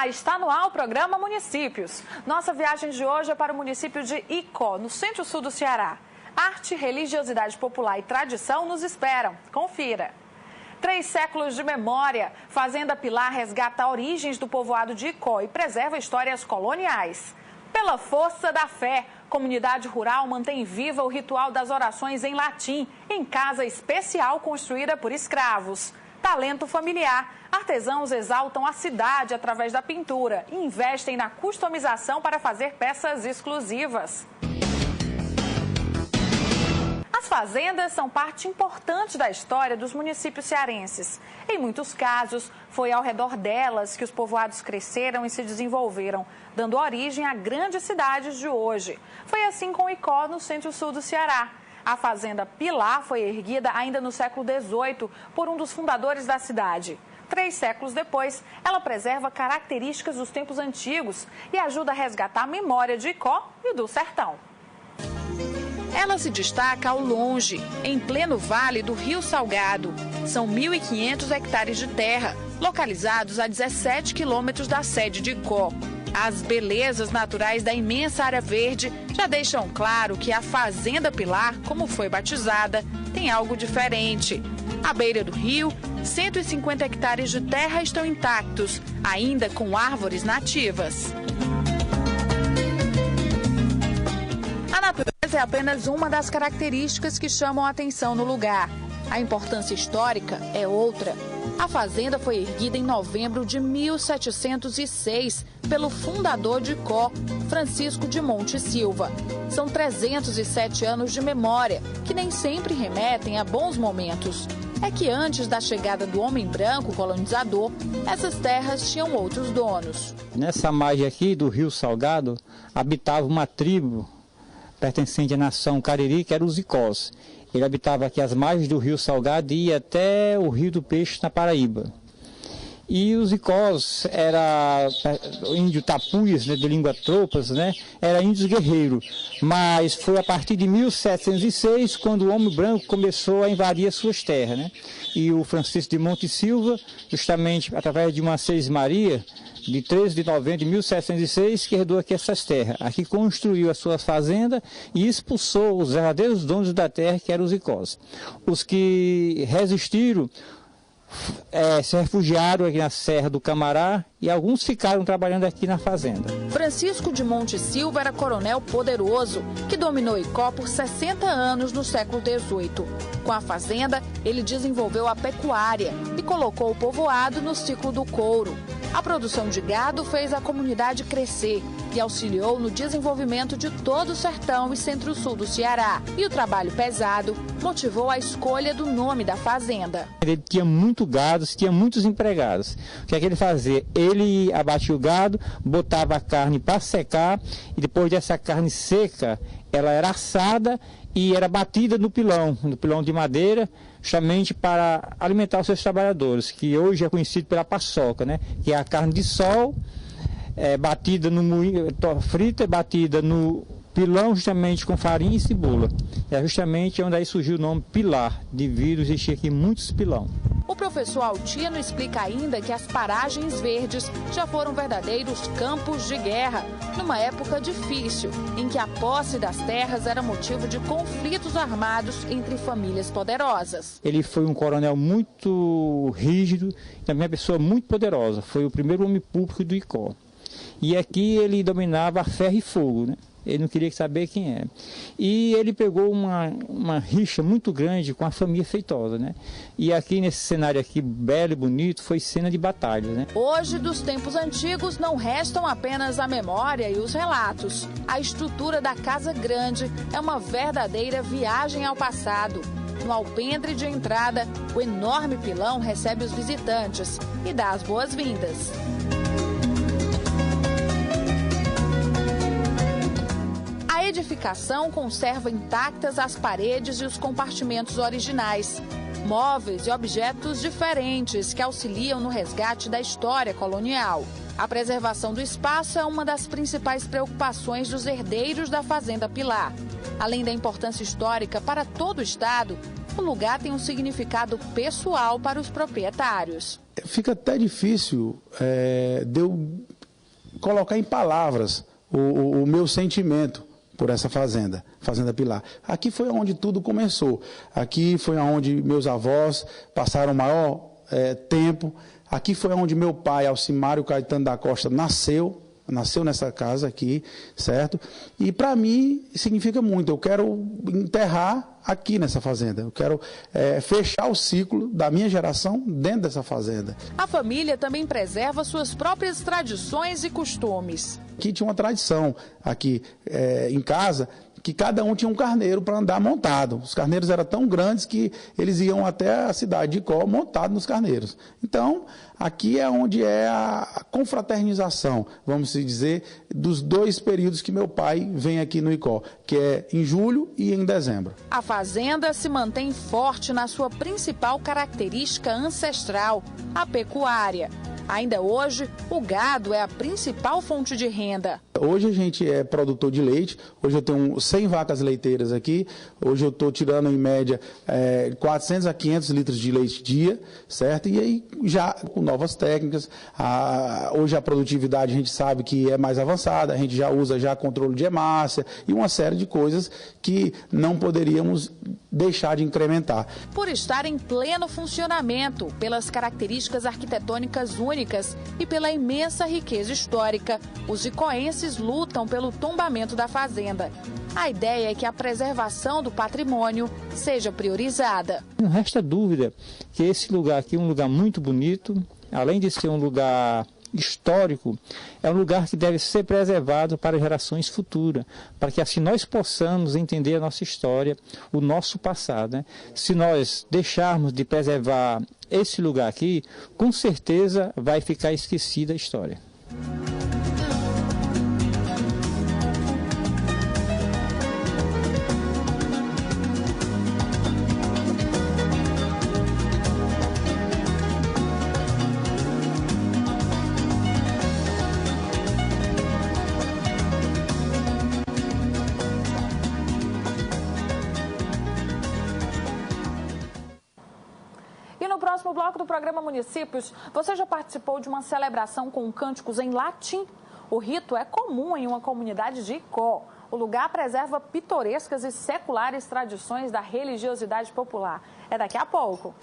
Olá, está no ar o programa Municípios. Nossa viagem de hoje é para o município de Icó, no centro-sul do Ceará. Arte, religiosidade popular e tradição nos esperam. Confira. 3 séculos de memória. Fazenda Pilar resgata origens do povoado de Icó e preserva histórias coloniais. Pela força da fé, comunidade rural mantém viva o ritual das orações em latim, em casa especial construída por escravos. Talento familiar. Artesãos exaltam a cidade através da pintura e investem na customização para fazer peças exclusivas. As fazendas são parte importante da história dos municípios cearenses. Em muitos casos, foi ao redor delas que os povoados cresceram e se desenvolveram, dando origem a grandes cidades de hoje. Foi assim com Icó, no centro-sul do Ceará. A fazenda Pilar foi erguida ainda no século XVIII por um dos fundadores da cidade. 3 séculos depois, ela preserva características dos tempos antigos e ajuda a resgatar a memória de Icó e do sertão. Ela se destaca ao longe, em pleno vale do Rio Salgado. São 1.500 hectares de terra, localizados a 17 quilômetros da sede de Icó. As belezas naturais da imensa área verde já deixam claro que a Fazenda Pilar, como foi batizada, tem algo diferente. À beira do rio, 150 hectares de terra estão intactos, ainda com árvores nativas. A natureza é apenas uma das características que chamam a atenção no lugar. A importância histórica é outra. A fazenda foi erguida em novembro de 1706 pelo fundador de Icó, Francisco de Monte Silva. São 307 anos de memória, que nem sempre remetem a bons momentos. É que antes da chegada do homem branco colonizador, essas terras tinham outros donos. Nessa margem aqui do Rio Salgado, habitava uma tribo pertencente à nação Cariri, que era os Icós. Ele habitava aqui às margens do Rio Salgado e ia até o Rio do Peixe, na Paraíba. E os Icós era índio tapuias, né, de língua tropas, né, era índios guerreiros. Mas foi a partir de 1706 quando o homem branco começou a invadir as suas terras, né? E o Francisco de Monte Silva, justamente através de uma Seis-Maria, de 13 de novembro de 1706, que herdou aqui essas terras. Aqui construiu as suas fazendas e expulsou os verdadeiros donos da terra, que eram os Icós. Os que resistiram se refugiaram aqui na Serra do Camará e alguns ficaram trabalhando aqui na fazenda. Francisco de Monte Silva era coronel poderoso, que dominou Icó por 60 anos no século XVIII. Com a fazenda, ele desenvolveu a pecuária e colocou o povoado no ciclo do couro. A produção de gado fez a comunidade crescer e auxiliou no desenvolvimento de todo o sertão e centro-sul do Ceará. E o trabalho pesado motivou a escolha do nome da fazenda. Ele tinha muito gado, tinha muitos empregados. O que é que ele fazia? Ele abatia o gado, botava a carne para secar e depois dessa carne seca, ela era assada e era batida no pilão de madeira, justamente para alimentar os seus trabalhadores, que hoje é conhecido pela paçoca, né? Que é a carne de sol, batida no moinho, frita, batida no pilão, justamente com farinha e cebola. É justamente onde aí surgiu o nome Pilar. Devido a existir aqui muitos pilão. O professor Altino explica ainda que as paragens verdes já foram verdadeiros campos de guerra, numa época difícil, em que a posse das terras era motivo de conflitos armados entre famílias poderosas. Ele foi um coronel muito rígido, também uma pessoa muito poderosa. Foi o primeiro homem público do Icó. E aqui ele dominava a ferro e fogo, né? Ele não queria saber quem era. E ele pegou uma rixa muito grande com a família Feitosa, né? E aqui nesse cenário aqui, belo e bonito, foi cena de batalha, né? Hoje, dos tempos antigos, não restam apenas a memória e os relatos. A estrutura da Casa Grande é uma verdadeira viagem ao passado. No alpendre de entrada, o enorme pilão recebe os visitantes e dá as boas-vindas. A edificação conserva intactas as paredes e os compartimentos originais. Móveis e objetos diferentes que auxiliam no resgate da história colonial. A preservação do espaço é uma das principais preocupações dos herdeiros da Fazenda Pilar. Além da importância histórica para todo o estado, o lugar tem um significado pessoal para os proprietários. Fica até difícil de eu colocar em palavras o meu sentimento por essa fazenda, Fazenda Pilar. Aqui foi onde tudo começou. Aqui foi onde meus avós passaram o maior tempo. Aqui foi onde meu pai, Alcimário Caetano da Costa, nasceu nessa casa aqui, certo? E para mim significa muito. Eu quero enterrar aqui nessa fazenda. Eu quero fechar o ciclo da minha geração dentro dessa fazenda. A família também preserva suas próprias tradições e costumes. Aqui tinha uma tradição, aqui em casa, que cada um tinha um carneiro para andar montado. Os carneiros eram tão grandes que eles iam até a cidade de Icó montado nos carneiros. Então, aqui é onde é a confraternização, vamos dizer, dos dois períodos que meu pai vem aqui no Icó, que é em julho e em dezembro. A fazenda se mantém forte na sua principal característica ancestral, a pecuária. Ainda hoje, o gado é a principal fonte de renda. Hoje a gente é produtor de leite, hoje eu tenho 100 vacas leiteiras aqui, hoje eu estou tirando em média 400 a 500 litros de leite dia, certo? E aí já com novas técnicas, hoje a produtividade a gente sabe que é mais avançada, a gente já usa já controle de hemácia e uma série de coisas que não poderíamos deixar de incrementar. Por estar em pleno funcionamento, pelas características arquitetônicas únicas e pela imensa riqueza histórica, os icoenses lutam pelo tombamento da fazenda. A ideia é que a preservação do patrimônio seja priorizada. Não resta dúvida que esse lugar aqui é um lugar muito bonito, além de ser um lugar histórico, é um lugar que deve ser preservado para gerações futuras, para que assim nós possamos entender a nossa história, o nosso passado, né? Se nós deixarmos de preservar esse lugar aqui, com certeza vai ficar esquecida a história. No próximo bloco do programa Municípios, você já participou de uma celebração com cânticos em latim? O rito é comum em uma comunidade de Icó. O lugar preserva pitorescas e seculares tradições da religiosidade popular. É daqui a pouco.